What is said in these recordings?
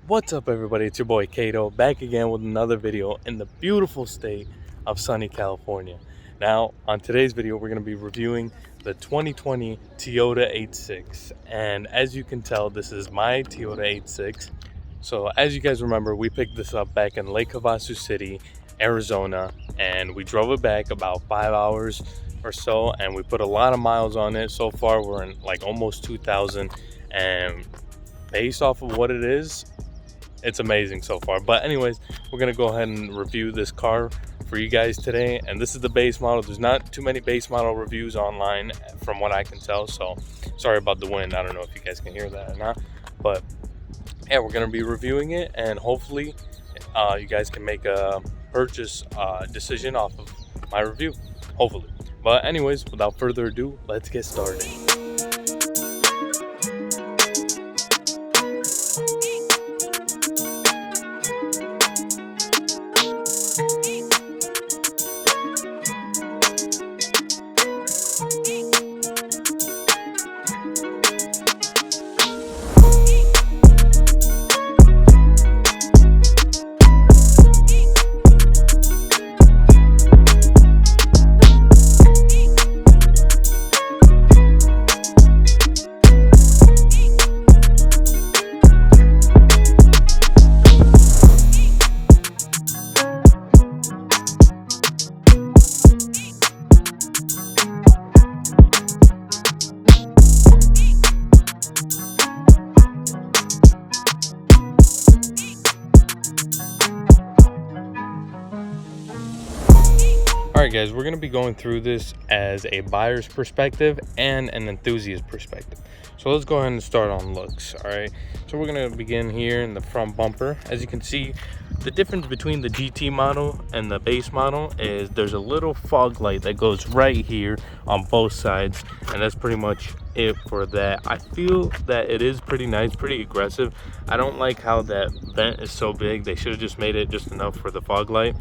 What's up, everybody? It's your boy Kato, back again with another video in the beautiful state of sunny California. Now, on today's video, we're going to be reviewing the 2020 Toyota 86. And as you can tell, this is my Toyota 86. So as you guys remember, we picked this up back in Lake Havasu City, Arizona, and we drove it back about 5 hours or so, and we put a lot of miles on it. So far, we're in like almost 2,000, and based off of what it is, it's amazing so far. But anyways, we're gonna go ahead and review this car for you guys today, and this is the base model. There's not too many base model reviews online from what I can tell, so sorry about the wind. I don't know if you guys can hear that or not, but yeah, we're gonna be reviewing it, and hopefully you guys can make a purchase decision off of my review, hopefully. But anyways, without further ado, let's get started. Alright guys, we're going to be going through this as a buyer's perspective and an enthusiast perspective. So let's go ahead and start on looks. Alright, so we're going to begin here in the front bumper. As you can see, the difference between the GT model and the base model is there's a little fog light that goes right here on both sides, and that's pretty much it for that. I feel that it is pretty nice, pretty aggressive. I don't like how that vent is so big. They should have just made it just enough for the fog light,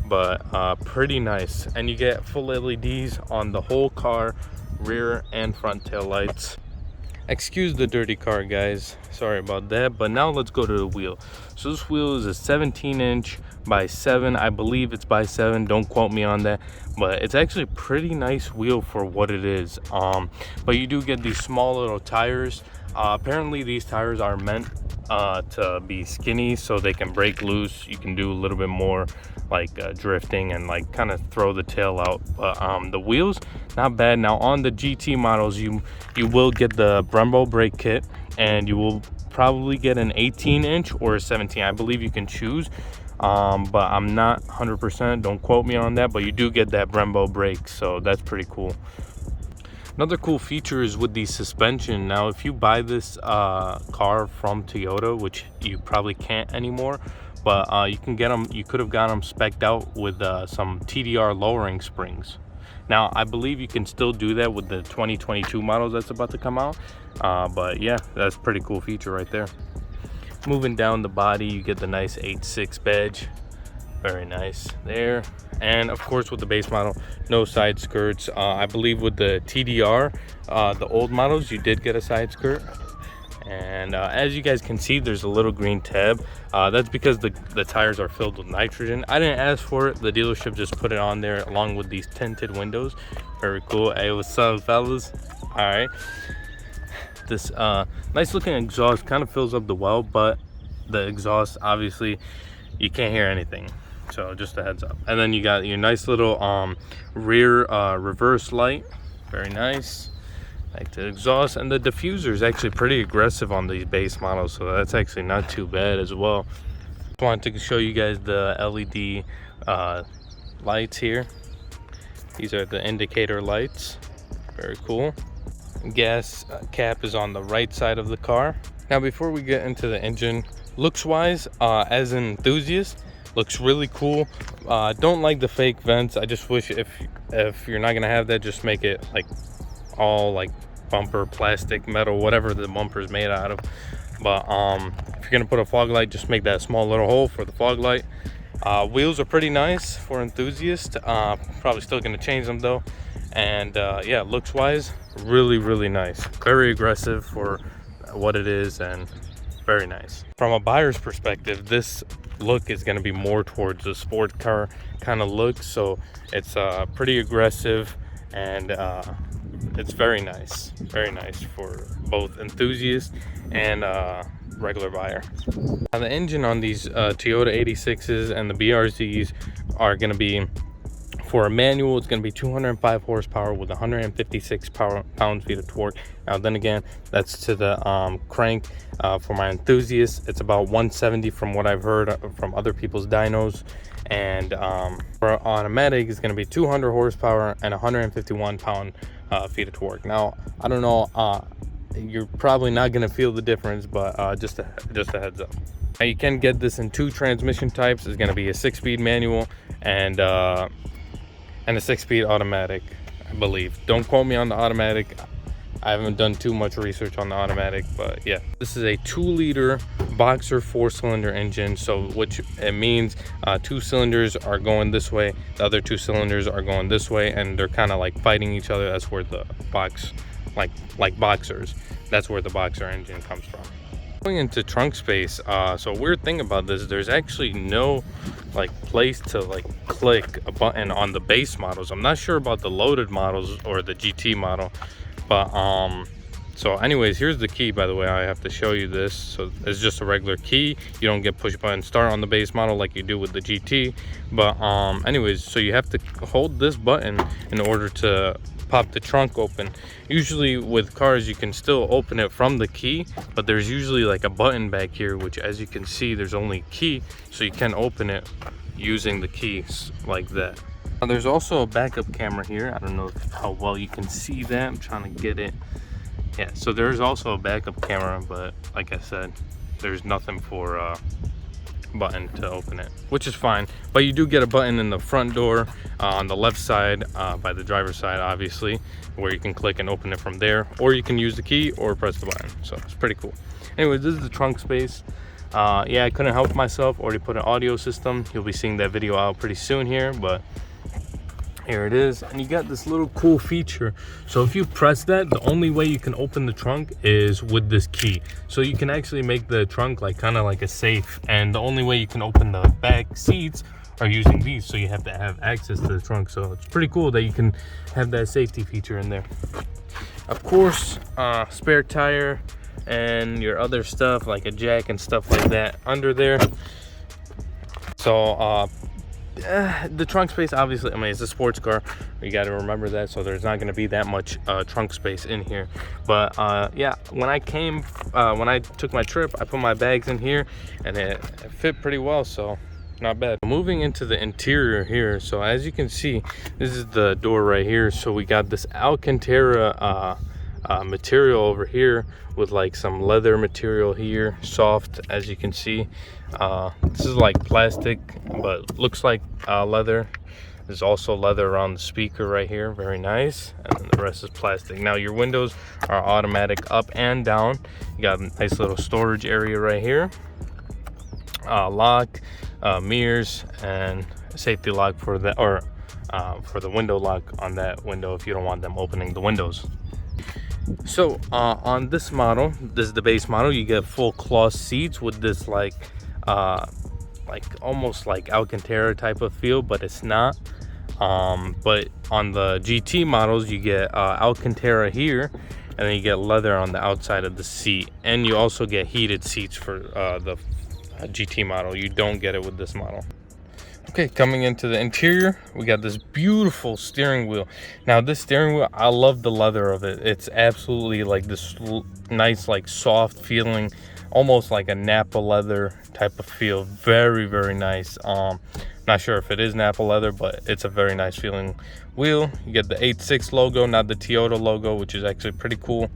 but pretty nice. And you get full LEDs on the whole car, rear and front tail lights. Excuse the dirty car, guys, sorry about that. But now let's go to the wheel. So this wheel is a 17-inch by 7. I believe it's by 7, don't quote me on that, but it's actually a pretty nice wheel for what it is. But you do get these small little tires. Apparently these tires are meant to be skinny so they can break loose. You can do a little bit more like drifting and like kind of throw the tail out. But the wheels, not bad. Now on the GT models, you will get the Brembo brake kit, and you will probably get an 18-inch or a 17. I believe you can choose, but I'm not 100%, don't quote me on that, but you do get that Brembo brake, so that's pretty cool. Another cool feature is with the suspension. Now if you buy this car from Toyota, which you probably can't anymore, but you can get them, you could have got them spec'd out with some TDR lowering springs. Now I believe you can still do that with the 2022 models that's about to come out, but yeah, that's a pretty cool feature right there. Moving down the body, you get the nice 8.6 badge, very nice there. And of course with the base model, no side skirts. I believe with the TDR, the old models, you did get a side skirt. And as you guys can see, there's a little green tab. That's because the tires are filled with nitrogen. I didn't ask for it, the dealership just put it on there along with these tinted windows. Very cool. Hey, what's up, fellas? All right, this nice looking exhaust kind of fills up the well, but the exhaust, obviously you can't hear anything, so just a heads up. And then you got your nice little rear reverse light, very nice. Like the exhaust, and the diffuser is actually pretty aggressive on these base models, so that's actually not too bad as well. Just wanted to show you guys the LED lights here. These are the indicator lights, very cool. Gas cap is on the right side of the car. Now before we get into the engine, looks wise, as an enthusiast, looks really cool. Don't like the fake vents. I just wish if you're not gonna have that, just make it like all like bumper plastic, metal, whatever the bumper is made out of. But if you're gonna put a fog light, just make that small little hole for the fog light. Wheels are pretty nice for enthusiasts. Probably still gonna change them though. And yeah, looks wise, really nice, very aggressive for what it is, and very nice. From a buyer's perspective, this look is going to be more towards the sport car kind of look, so it's pretty aggressive, and it's very nice for both enthusiasts and regular buyer. Now the engine on these Toyota 86s and the BRZs are going to be, for a manual, it's going to be 205 horsepower with 156 pound-feet of torque. Now then again, that's to the crank. For my enthusiasts, it's about 170 from what I've heard from other people's dynos. And for automatic, it's going to be 200 horsepower and 151 pound-feet of torque. Now I don't know, you're probably not going to feel the difference, but just a heads up. Now you can get this in 2 transmission types. It's going to be a 6-speed manual and a 6-speed automatic, I believe. Don't quote me on the automatic. I haven't done too much research on the automatic, but yeah. This is a 2-liter boxer 4-cylinder engine, so which it means 2 cylinders are going this way, the other 2 cylinders are going this way, and they're kind of like fighting each other. That's where the box, like boxers, that's where the boxer engine comes from. Going into trunk space, so a weird thing about this, there's actually no like place to like click a button on the base models. I'm not sure about the loaded models or the GT model, but so anyways, here's the key. By the way, I have to show you this. So it's just a regular key. You don't get push button start on the base model like you do with the GT, but anyways, so you have to hold this button in order to pop the trunk open. Usually with cars you can still open it from the key, but there's usually like a button back here, which as you can see there's only key, so you can open it using the keys like that. Now there's also a backup camera here. I don't know how well you can see that. I'm trying to get it. Yeah, so there's also a backup camera, but like I said, there's nothing for button to open it, which is fine. But you do get a button in the front door on the left side, by the driver's side obviously, where you can click and open it from there, or you can use the key or press the button. So it's pretty cool. Anyways, this is the trunk space. Yeah, I couldn't help myself, already put an audio system. You'll be seeing that video out pretty soon here, but here it is. And you got this little cool feature. So if you press that, the only way you can open the trunk is with this key. So you can actually make the trunk like kind of like a safe, and the only way you can open the back seats are using these, so you have to have access to the trunk. So it's pretty cool that you can have that safety feature in there. Of course, spare tire and your other stuff like a jack and stuff like that under there. So the trunk space, obviously, I mean, it's a sports car, you got to remember that, so there's not going to be that much trunk space in here. But yeah, when I took my trip, I put my bags in here and it fit pretty well, so not bad. Moving into the interior here, so as you can see, this is the door right here. So we got this Alcantara material over here with like some leather material here, soft, as you can see. This is like plastic, but looks like leather. There's also leather around the speaker right here, very nice, and then the rest is plastic. Now your windows are automatic up and down. You got a nice little storage area right here, lock, mirrors, and safety lock for the, or for the window lock on that window if you don't want them opening the windows. So on this model, this is the base model, you get full cloth seats with this like almost like Alcantara type of feel, but it's not. But on the GT models, you get Alcantara here, and then you get leather on the outside of the seat, and you also get heated seats for the GT model. You don't get it with this model. Okay, coming into the interior, we got this beautiful steering wheel. Now this steering wheel, I love the leather of it. It's absolutely like this nice, like soft feeling, almost like a Napa leather type of feel. Very, very nice. Not sure if it is Napa leather, but it's a very nice feeling wheel. You get the 8.6 logo, not the Toyota logo, which is actually pretty cool.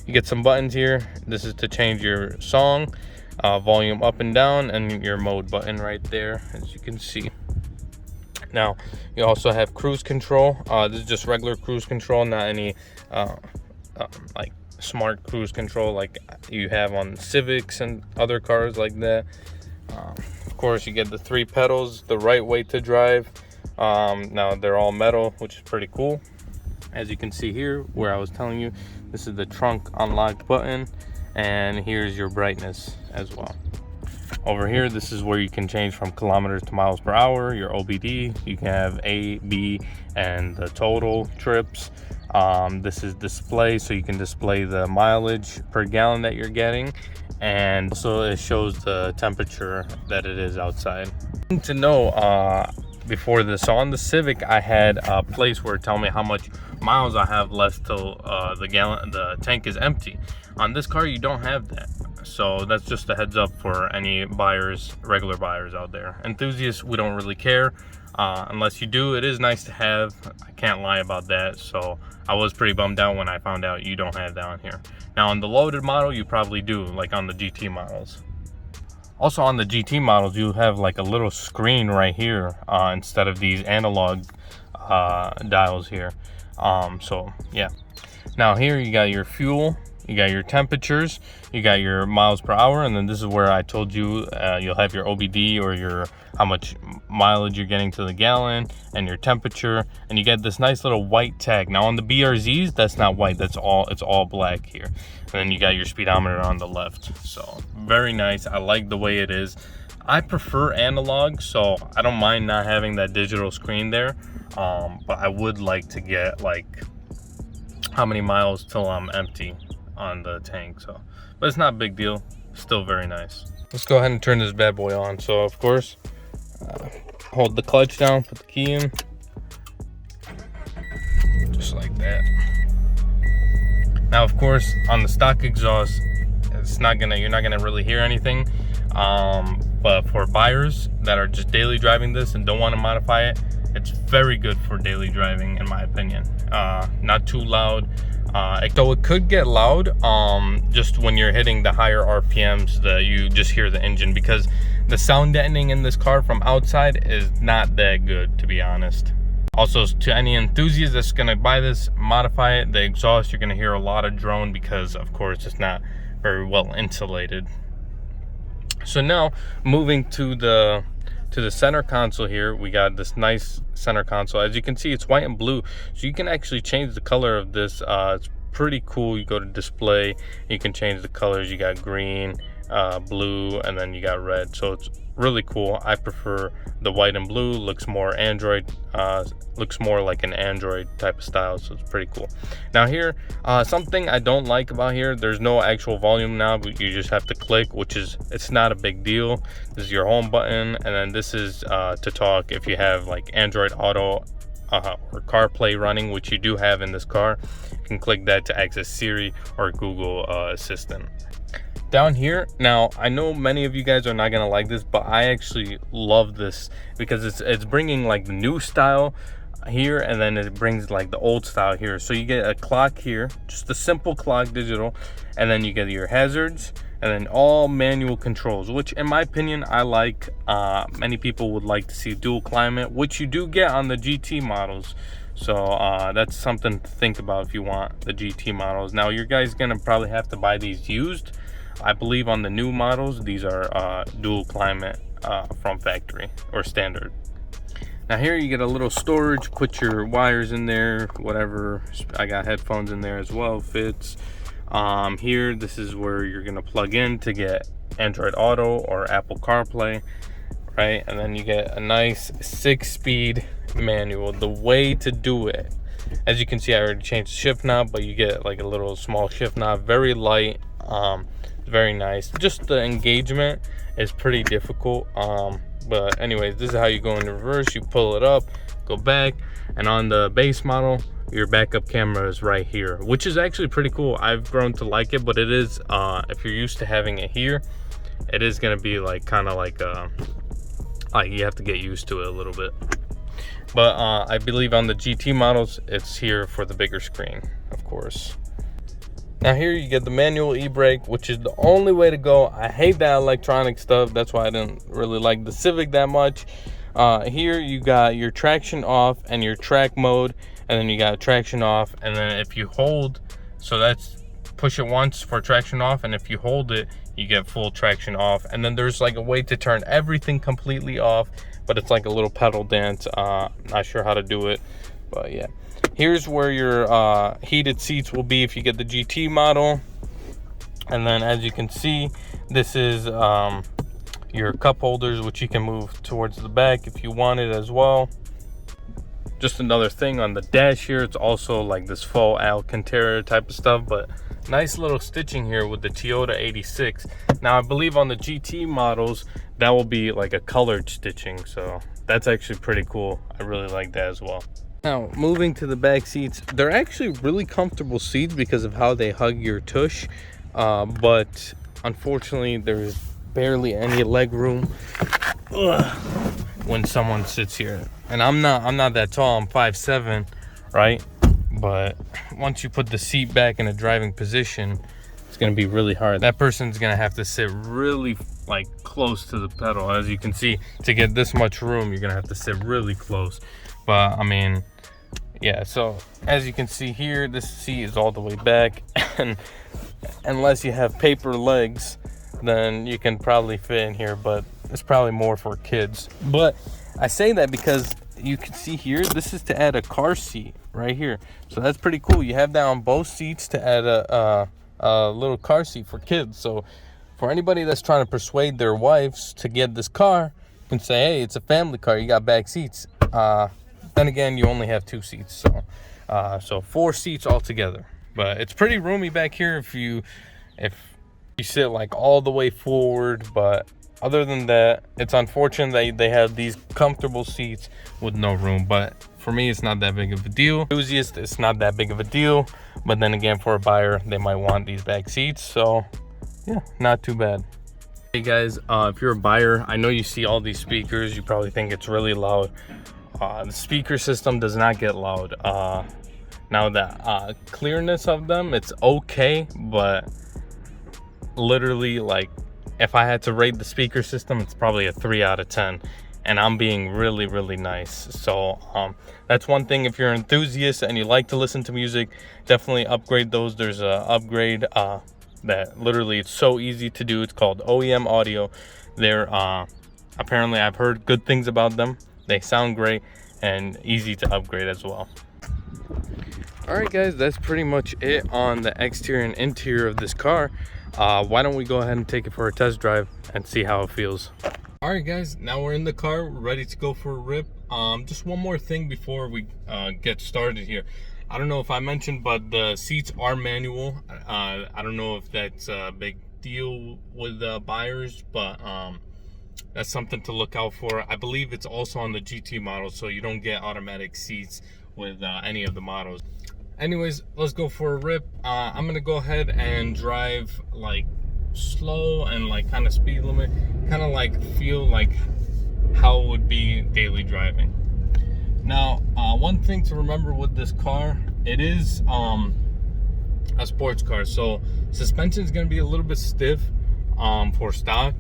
You get some buttons here. This is to change your song, volume up and down, and your mode button right there, as you can see. Now you also have cruise control. This is just regular cruise control, not any like smart cruise control like you have on Civics and other cars like that. Of course, you get the 3 pedals, the right way to drive. Now they're all metal, which is pretty cool. As you can see here, where I was telling you, this is the trunk unlock button, and here's your brightness as well. Over here, this is where you can change from kilometers to miles per hour, your OBD. You can have A, B, and the total trips. This is display, so you can display the mileage per gallon that you're getting, and also it shows the temperature that it is outside. To know before this, so on the Civic, I had a place where it tell me how much miles I have left till the tank is empty. On this car, you don't have that. So that's just a heads up for any buyers, regular buyers out there. Enthusiasts, we don't really care. Unless you do, it is nice to have. I can't lie about that. So I was pretty bummed out when I found out you don't have that on here. Now on the loaded model, you probably do, like on the GT models. Also on the GT models, you have like a little screen right here instead of these analog dials here. So yeah. Now here you got your fuel. You got your temperatures, you got your miles per hour, and then this is where I told you you'll have your OBD, or your how much mileage you're getting to the gallon, and your temperature, and you get this nice little white tag. Now on the BRZs, that's not white, it's all black here. And then you got your speedometer on the left. So very nice. I like the way it is. I prefer analog, so I don't mind not having that digital screen there, but I would like to get like how many miles till I'm empty on the tank. So but it's not a big deal, still very nice. Let's go ahead and turn this bad boy on. So of course, hold the clutch down, put the key in, just like that. Now of course, on the stock exhaust, you're not gonna really hear anything, but for buyers that are just daily driving this and don't want to modify it, it's very good for daily driving in my opinion. Not too loud, though it could get loud just when you're hitting the higher RPMs, that you just hear the engine, because the sound deadening in this car from outside is not that good, to be honest. Also, to any enthusiast that's gonna buy this, modify it. The exhaust, you're gonna hear a lot of drone because of course it's not very well insulated. So now moving to the center console here, we got this nice center console. As you can see, it's white and blue, so you can actually change the color of this. It's pretty cool. You go to display, you can change the colors. You got green, blue, and then you got red, so it's really cool. I prefer the white and blue. Looks more Android, looks more like an Android type of style, so it's pretty cool. Now here, something I don't like about here, there's no actual volume knob. You just have to click, which is, it's not a big deal. This is your home button, and then this is to talk if you have like Android Auto or CarPlay running, which you do have in this car. You can click that to access Siri or Google Assistant. Down here, now I know many of you guys are not gonna like this, but I actually love this because it's bringing like the new style here, and then it brings like the old style here. So you get a clock here, just a simple clock digital, and then you get your hazards, and then all manual controls, which in my opinion I like. Many people would like to see dual climate, which you do get on the GT models. So that's something to think about if you want the GT models. Now you guys gonna probably have to buy these used. I believe on the new models, these are dual climate from factory or standard. Now here you get a little storage, put your wires in there, whatever. I got headphones in there as well, fits. Here, this is where you're gonna plug in to get Android Auto or Apple CarPlay, right? And then you get a nice 6-speed manual. The way to do it, as you can see, I already changed the shift knob, but you get like a little small shift knob, very light. Very nice. Just the engagement is pretty difficult, but anyways, this is how you go in reverse. You pull it up, go back, and on the base model, your backup camera is right here, which is actually pretty cool. I've grown to like it, but it is if you're used to having it here, it is going to be like kind of like you have to get used to it a little bit. But I believe on the GT models, it's here for the bigger screen, of course. Now here you get the manual e-brake, which is the only way to go. I hate that electronic stuff. That's why I didn't really like the Civic that much. Here you got your traction off and your track mode, and then you got traction off, and then if you hold, so that's push it once for traction off, and if you hold it, you get full traction off. And then there's like a way to turn everything completely off, but it's like a little pedal dance. Not sure how to do it, but yeah. Here's where your heated seats will be if you get the GT model. And then as you can see, this is your cup holders, which you can move towards the back if you want it as well. Just another thing on the dash here, it's also like this faux Alcantara type of stuff, but nice little stitching here with the Toyota 86. Now I believe on the GT models that will be like a colored stitching, so that's actually pretty cool. I really like that as well. Now moving to the back seats, they're actually really comfortable seats because of how they hug your tush, but unfortunately there's barely any leg room when someone sits here. And I'm not that tall, I'm 5'7", right? But once you put the seat back in a driving position, it's gonna be really hard. That person's gonna have to sit really like close to the pedal. As you can see, to get this much room, you're gonna have to sit really close. But I mean, yeah, so as you can see here, this seat is all the way back, and unless you have paper legs, then you can probably fit in here, but it's probably more for kids. But I say that because you can see here, this is to add a car seat right here. So that's pretty cool. You have that on both seats to add a little car seat for kids. So for anybody that's trying to persuade their wives to get this car, you can say, hey, it's a family car, you got back seats. Then again, you only have 2 seats, so 4 seats altogether. But it's pretty roomy back here if you sit like all the way forward. But other than that, it's unfortunate that they have these comfortable seats with no room. But for me, it's not that big of a deal. Enthusiast, it's not that big of a deal. But then again, for a buyer, they might want these back seats. So yeah, not too bad. Hey guys, if you're a buyer, I know you see all these speakers. You probably think it's really loud. The speaker system does not get loud. Now the clearness of them, it's okay, but literally, like, if I had to rate the speaker system, it's probably a 3 out of 10, and I'm being really nice. So that's one thing. If you're an enthusiast and you like to listen to music, definitely upgrade those. There's a upgrade that literally, it's so easy to do. It's called OEM audio. They're apparently, I've heard good things about them. They sound great and easy to upgrade as well. All right guys, that's pretty much it on the exterior and interior of this car. Why don't we go ahead and take it for a test drive and see how it feels. All right guys, now we're in the car, ready to go for a rip. Just one more thing before we get started here. I don't know if I mentioned, but the seats are manual. I don't know if that's a big deal with buyers, but that's something to look out for. I believe it's also on the GT model, so you don't get automatic seats with any of the models. Anyways, let's go for a rip. I'm gonna go ahead and drive like slow and like kind of speed limit, kind of like feel like how it would be daily driving. Now, one thing to remember with this car, it is a sports car, so suspension is gonna be a little bit stiff for stock.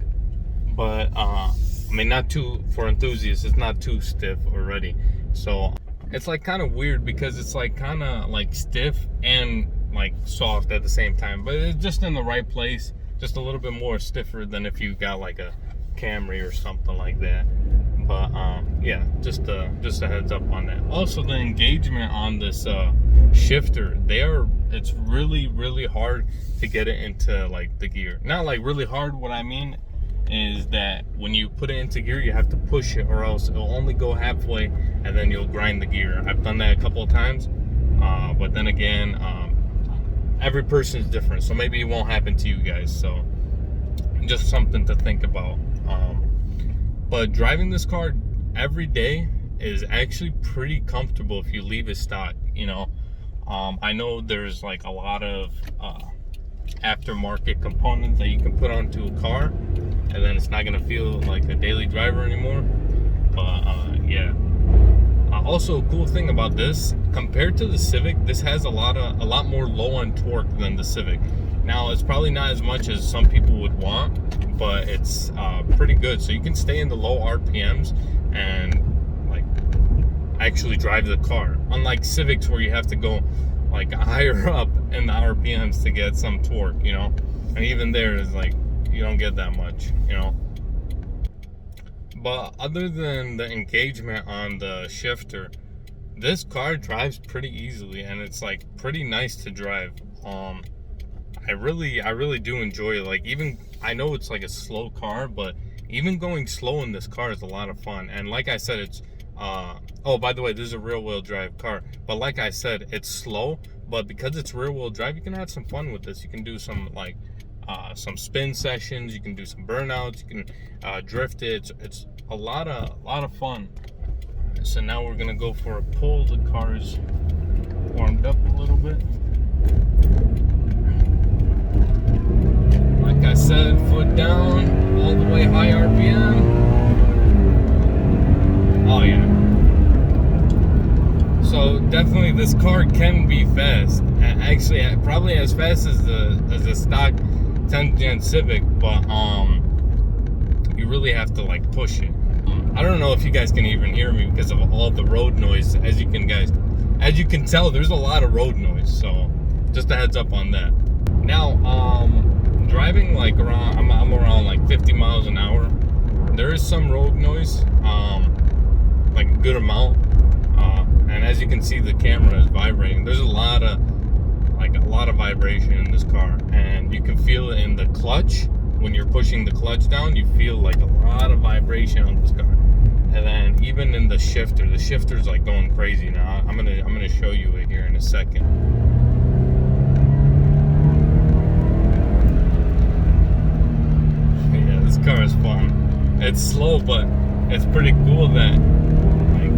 But I mean, not too, for enthusiasts, it's not too stiff already. So it's like kind of weird because it's like kind of like stiff and like soft at the same time, but it's just in the right place, just a little bit more stiffer than if you got like a Camry or something like that. But yeah, just a heads up on that. Also, the engagement on this shifter, it's really hard to get it into like the gear. Not like really hard, what I mean is that when you put it into gear, you have to push it, or else it'll only go halfway and then you'll grind the gear. I've done that a couple of times, but then again, every person is different, so maybe it won't happen to you guys. So just something to think about. But driving this car every day is actually pretty comfortable if you leave it stock, you know. I know there's like a lot of aftermarket components that you can put onto a car, and then it's not gonna feel like a daily driver anymore. But yeah. Also, a cool thing about this, compared to the Civic, this has a lot more low on torque than the Civic. Now, it's probably not as much as some people would want, but it's pretty good. So you can stay in the low RPMs and like actually drive the car. Unlike Civics, where you have to go like higher up in the RPMs to get some torque, you know. And even there is like, you don't get that much, you know. But other than the engagement on the shifter, this car drives pretty easily, and it's like pretty nice to drive. I really do enjoy it. Like, even, I know it's like a slow car, but even going slow in this car is a lot of fun. And like I said, it's oh, by the way, this is a rear-wheel drive car, but like I said, it's slow, but because it's rear-wheel drive, you can have some fun with this. You can do some like some spin sessions, you can do some burnouts, you can drift it. It's a lot of fun. So now we're gonna go for a pull. The car is warmed up a little bit. Like I said, foot down, all the way high RPM. Oh yeah. So definitely this car can be fast. Actually, probably as fast as the stock 10th gen Civic, but you really have to like push it. I don't know if you guys can even hear me because of all the road noise. As you can tell, there's a lot of road noise. So just a heads up on that. Now, driving like around, I'm around like 50 miles an hour. There is some road noise, like a good amount. And as you can see, the camera is vibrating. There's a lot of vibration in this car, and you can feel it in the clutch. When you're pushing the clutch down, you feel like a lot of vibration on this car. And then even in the shifter's like going crazy now. I'm gonna show you it here in a second. Yeah, this car is fun. It's slow, but it's pretty cool that like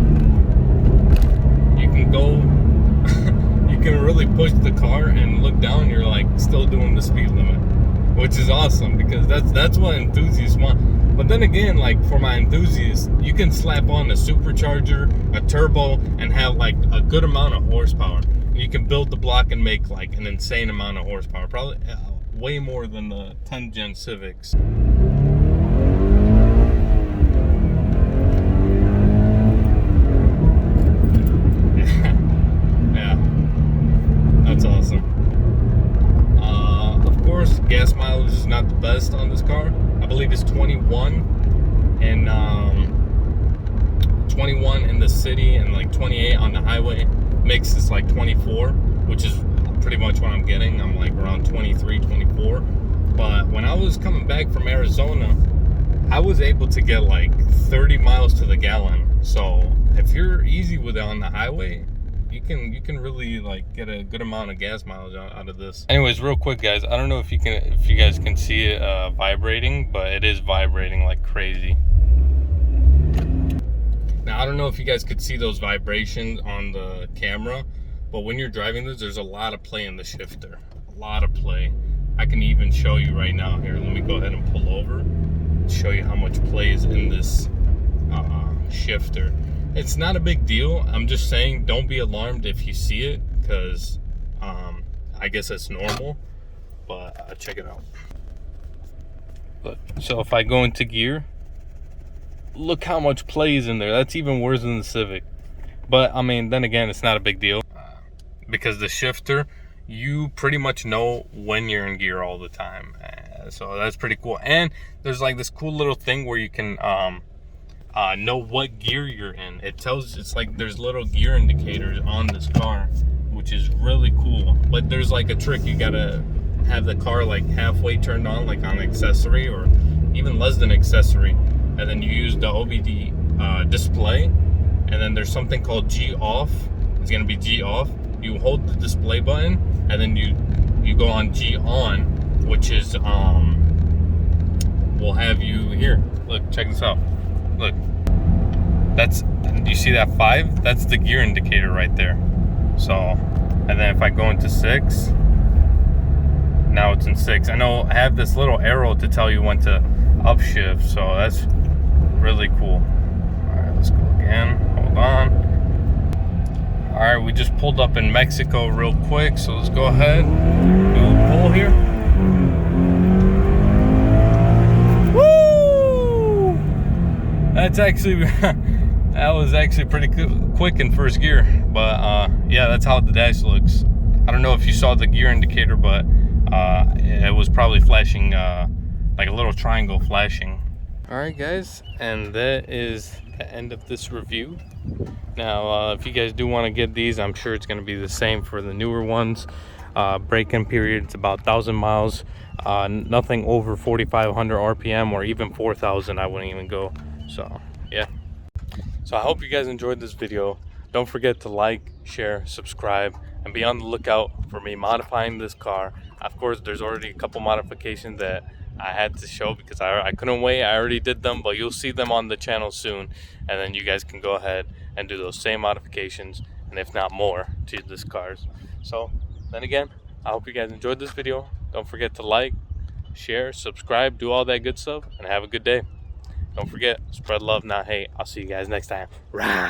you can go you can really push the car and look down, you're like still doing the speed limit, which is awesome because that's what enthusiasts want. But then again, like for my enthusiasts, you can slap on a supercharger, a turbo, and have like a good amount of horsepower. You can build the block and make like an insane amount of horsepower, probably way more than the 10th gen Civics. Yeah, that's awesome. Of course, gas mileage is not the best on this car. I believe it's 21 and 21 in the city and like 28 on the highway. Makes this like 24, which is pretty much what I'm getting. I'm like around 23, 24. But when I was coming back from Arizona, I was able to get like 30 miles to the gallon. So if you're easy with it on the highway, you can really like get a good amount of gas mileage out of this. Anyways, real quick guys, I don't know if you guys can see it vibrating, but it is vibrating like crazy. Now I don't know if you guys could see those vibrations on the camera, but when you're driving this, there's a lot of play in the shifter, a lot of play. I can even show you right now. Here, let me go ahead and pull over and show you how much play is in this shifter. It's not a big deal. I'm just saying, don't be alarmed if you see it, because I guess that's normal. But check it out. Look, so if I go into gear, look how much play is in there. That's even worse than the Civic. But I mean, then again, it's not a big deal because the shifter, you pretty much know when you're in gear all the time. So that's pretty cool. And there's like this cool little thing where you can know what gear you're in. It's like there's little gear indicators on this car, which is really cool. But there's like a trick. You gotta have the car like halfway turned on, like on accessory or even less than accessory, and then you use the OBD display, and then there's something called G off. It's gonna be G off. You hold the display button, and then you go on G on, which is will have you here. Look, check this out. Look, do you see that 5? That's the gear indicator right there. So, and then if I go into 6, now it's in 6. I know I have this little arrow to tell you when to upshift, so that's really cool. All right, let's go again. Hold on. All right, we just pulled up in Mexico real quick, so let's go ahead, do a pull here. Woo! That's actually, that was actually pretty quick in first gear, but yeah, that's how the dash looks. I don't know if you saw the gear indicator, but it was probably flashing, like a little triangle flashing. All right, guys, and that is the end of this review. Now, if you guys do want to get these, I'm sure it's going to be the same for the newer ones. Break-in period, it's about 1,000 miles. Nothing over 4,500 RPM, or even 4,000 I wouldn't even go. So yeah, so I hope you guys enjoyed this video. Don't forget to like, share, subscribe, and be on the lookout for me modifying this car. Of course, there's already a couple modifications that I had to show because I couldn't wait. I already did them, but you'll see them on the channel soon, and then you guys can go ahead and do those same modifications, and if not more, to this cars. So then again, I hope you guys enjoyed this video. Don't forget to like, share, subscribe, do all that good stuff, and have a good day. Don't forget, spread love, not hate. I'll see you guys next time. Rah!